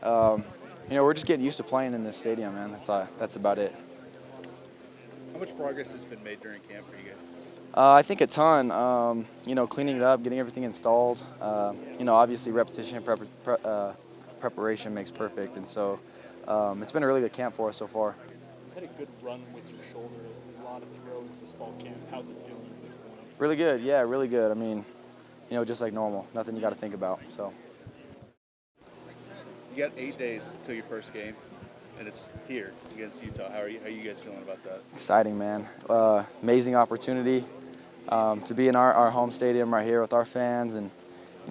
We're just getting used to playing in this stadium, man. That's about it. How much progress has been made during camp for you guys? I think a ton. Cleaning it up, getting everything installed. Obviously repetition, preparation makes perfect, and so it's been a really good camp for us so far. You had a good run with your shoulder, a lot of throws this fall camp. How's it feeling at this point? Really good, yeah, really good. I mean, just like normal, nothing you got to think about. So. You got 8 days till your first game, and it's here against Utah. How are you guys feeling about that? Exciting, man. Amazing opportunity to be in our home stadium right here with our fans, and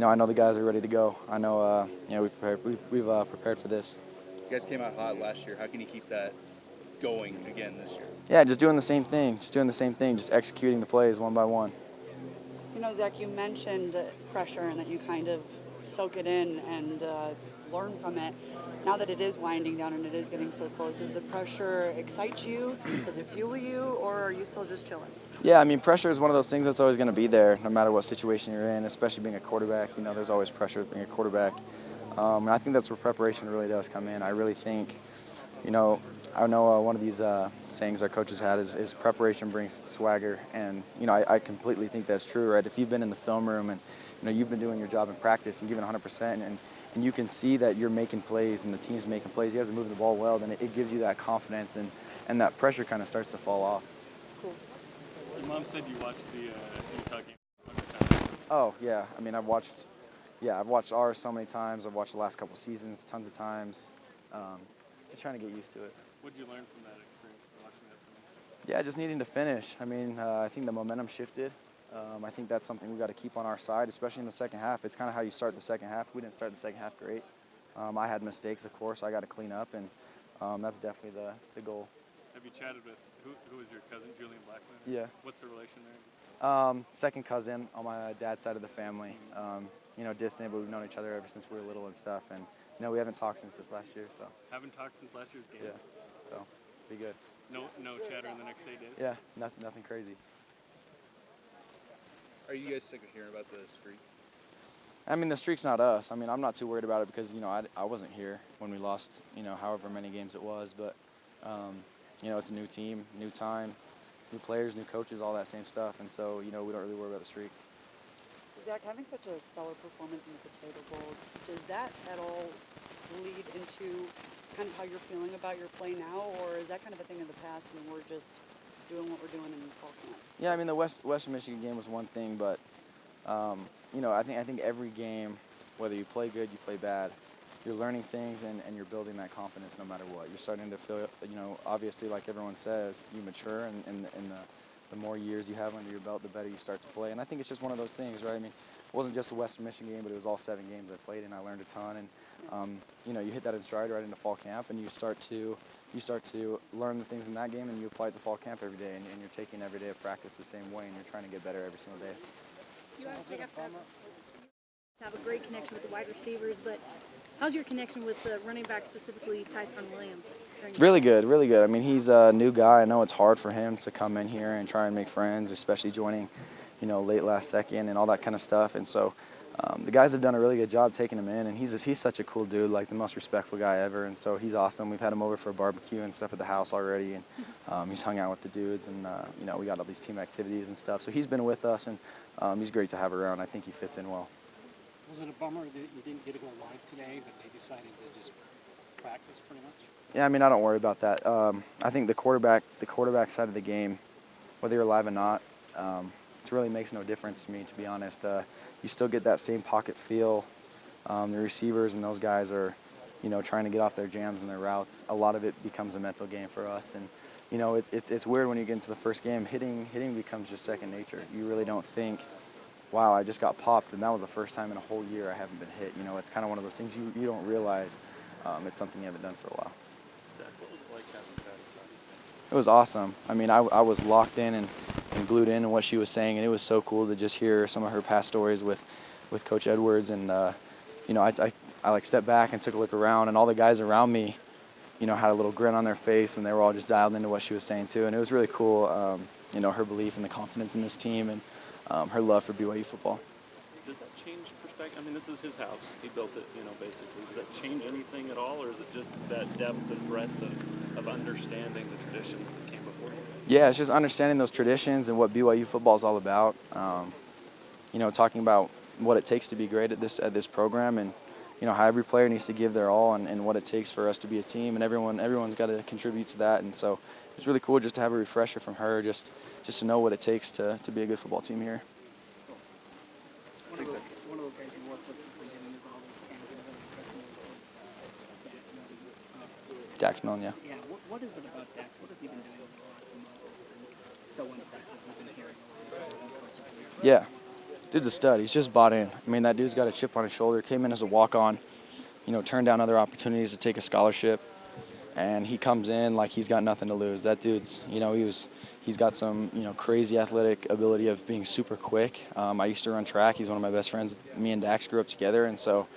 I know the guys are ready to go. I know we've prepared for this. You guys came out hot last year. How can you keep that going again this year? Yeah, just doing the same thing. Just executing the plays one by one. Zach, you mentioned pressure and that you kind of soak it in and learn from it. Now that it is winding down and it is getting so close, does the pressure excite you? Does it fuel you, or are you still just chilling? Yeah, I mean, pressure is one of those things that's always going to be there, no matter what situation you're in, especially being a quarterback. There's always pressure being a quarterback. And I think that's where preparation really does come in. I really think, I know one of these sayings our coaches had is preparation brings swagger. And, I completely think that's true, right? If you've been in the film room and, you've been doing your job in practice and giving 100% and you can see that you're making plays and the team's making plays, you guys are moving the ball well, then it gives you that confidence and that pressure kind of starts to fall off. Cool. Your mom said you watched the Utah game 100 times. Oh, yeah. I mean, I've watched ours so many times. I've watched the last couple seasons tons of times. Just trying to get used to it. What did you learn from that experience, watching that so much? Yeah, just needing to finish. I mean, I think the momentum shifted. I think that's something we've got to keep on our side, especially in the second half. It's kind of how you start the second half. We didn't start the second half great. I had mistakes, of course. I got to clean up, and that's definitely the goal. Have you chatted with, who is your cousin, Julian Blackman? Yeah. What's the relation there? Second cousin on my dad's side of the family. Distant, but we've known each other ever since we were little and stuff. And, we haven't talked since this last year, so. Haven't talked since last year's game? Yeah, so be good. No chatter in the next 8 days? Yeah, nothing crazy. Are you guys sick of hearing about the streak? I mean, the streak's not us. I mean, I'm not too worried about it because, I wasn't here when we lost, however many games it was. But, it's a new team, new time, new players, new coaches, all that same stuff. And so, we don't really worry about the streak. Zach, having such a stellar performance in the Potato Bowl, does that at all lead into kind of how you're feeling about your play now? Or is that kind of a thing of the past and we're just doing what we're doing in fall camp? Yeah, I mean, the Western Michigan game was one thing, but, I think every game, whether you play good, you play bad, you're learning things and you're building that confidence no matter what. You're starting to feel, obviously, like everyone says, you mature and the more years you have under your belt, the better you start to play. And I think it's just one of those things, right? I mean, it wasn't just a Western Michigan game, but it was all 7 games I played, and I learned a ton. And, you hit that in stride right into fall camp, and you start to learn the things in that game, and you apply it to fall camp every day, and you're taking every day of practice the same way, and you're trying to get better every single day. You actually have to have a great connection with the wide receivers, but how's your connection with the running back, specifically Tyson Williams? Really good, really good. I mean, he's a new guy. I know it's hard for him to come in here and try and make friends, especially joining, late last second and all that kind of stuff. And so the guys have done a really good job taking him in, and he's such a cool dude, like the most respectful guy ever. And so he's awesome. We've had him over for a barbecue and stuff at the house already, and he's hung out with the dudes, and we got all these team activities and stuff. So he's been with us, and he's great to have around. I think he fits in well. Was it a bummer that you didn't get to go live today, but they decided to just practice pretty much? Yeah, I mean, I don't worry about that. I think the quarterback side of the game, whether you're live or not, it really makes no difference to me, to be honest. You still get that same pocket feel. The receivers and those guys are, trying to get off their jams and their routes. A lot of it becomes a mental game for us. And, it's weird when you get into the first game. Hitting becomes just second nature. You really don't think, wow, I just got popped, and that was the first time in a whole year I haven't been hit. It's kind of one of those things you don't realize it's something you haven't done for a while. Zach, what was it like having that? It was awesome. I mean, I was locked in and glued in what she was saying, and it was so cool to just hear some of her past stories with Coach Edwards. And, I like stepped back and took a look around, and all the guys around me, had a little grin on their face, and they were all just dialed into what she was saying too. And it was really cool, her belief and the confidence in this team and her love for BYU football. Does that change perspective perspective? I mean, this is his house. He built it, basically. Does that change anything at all, or is it just that depth and breadth of understanding the traditions that came before you? Yeah, it's just understanding those traditions and what BYU football is all about. Talking about what it takes to be great at this program, and how every player needs to give their all, and what it takes for us to be a team, and everyone's got to contribute to that. And so it's really cool just to have a refresher from her, just to know what it takes to be a good football team here. One of those guys you work with has been giving us all those cans and really impressing. Dax Milne, yeah. Yeah, what is it about Dax? What has he been doing over the last month that's been so impressive? We've been hearing a lot from coaches. Yeah. Dude's a stud. He's just bought in. I mean, that dude's got a chip on his shoulder. Came in as a walk-on, turned down other opportunities to take a scholarship, and he comes in like he's got nothing to lose. That dude's, he's got some, crazy athletic ability of being super quick. I used to run track. He's one of my best friends. Me and Dax grew up together, and so,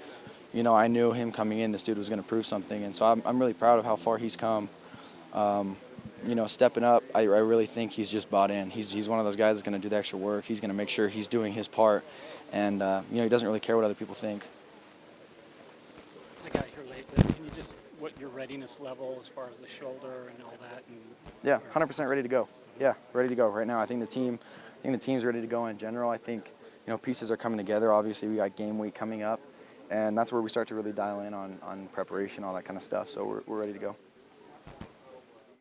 I knew him coming in. This dude was going to prove something, and so I'm really proud of how far he's come. Stepping up, I really think he's just bought in. He's one of those guys that's going to do the extra work. He's going to make sure he's doing his part, and he doesn't really care what other people think. I got here late, but can you just, what your readiness level as far as the shoulder and all that? And Yeah, 100% ready to go. Yeah, ready to go right now. I think the team's ready to go in general. I think pieces are coming together. Obviously, we got game week coming up, and that's where we start to really dial in on preparation, all that kind of stuff. So we're ready to go.